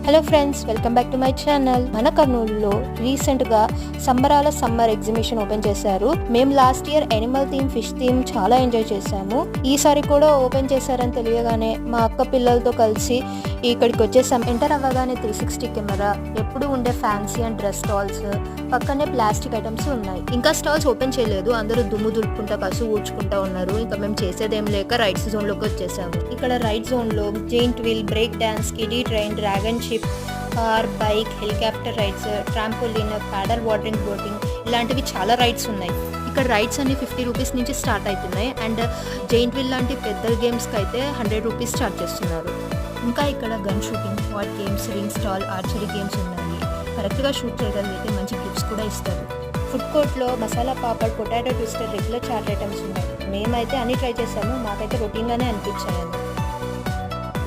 Hello friends, welcome back to my channel. మన కర్నూలులో రీసెంట్గా సంబరాల సమ్మర్ ఎగ్జిబిషన్ ఓపెన్ చేశారు. మేము last year Animal theme, fish theme చాలా ఎంజాయ్ చేశాము. ఈసారి కూడా ఓపెన్ చేశారని తెలియగానే మా అక్క పిల్లలతో కలిసి ఇక్కడికి వచ్చేసాం. ఎంటర్ అవ్వగానే 360 కెమెరా, ఎప్పుడు ఉండే ఫ్యాన్సీ అండ్ డ్రెస్ స్టాల్స్, పక్కనే ప్లాస్టిక్ ఐటమ్స్ ఉన్నాయి. ఇంకా స్టాల్స్ ఓపెన్ చేయలేదు, అందరూ దుమ్ము దులుపుకుంటా కసు ఊడ్చుకుంటా ఉన్నారు. ఇంకా మేము చేసేదేం లేక రైడ్స్ జోన్లోకి వచ్చేసాము. ఇక్కడ రైడ్ జోన్లో giant wheel, break dance, kiddie train, dragon ship, car, bike, helicopter rides, trampoline, paddle watering, boating ఇలాంటివి చాలా రైడ్స్ ఉన్నాయి. ఇక్కడ రైడ్స్ అన్ని 50 రూపీస్ నుంచి స్టార్ట్ అవుతున్నాయి. అండ్ జెయింట్ వీల్ లాంటి పెద్ద గేమ్స్కి అయితే 100 రూపీస్ చార్జ్ చేస్తున్నారు. ఇంకా ఇక్కడ gun shooting, hot games, ring stall, archery games ఉన్నాయి. కరెక్ట్గా షూట్ చేయగలిగితే మంచి గిఫ్ట్స్ కూడా ఇస్తారు. ఫుడ్ కోర్ట్లో masala papad, potato twister, regular chaat items ఉన్నాయి. మేమైతే అన్ని ట్రై చేసాము, మాకైతే రొటీన్గానే అనిపించాయి.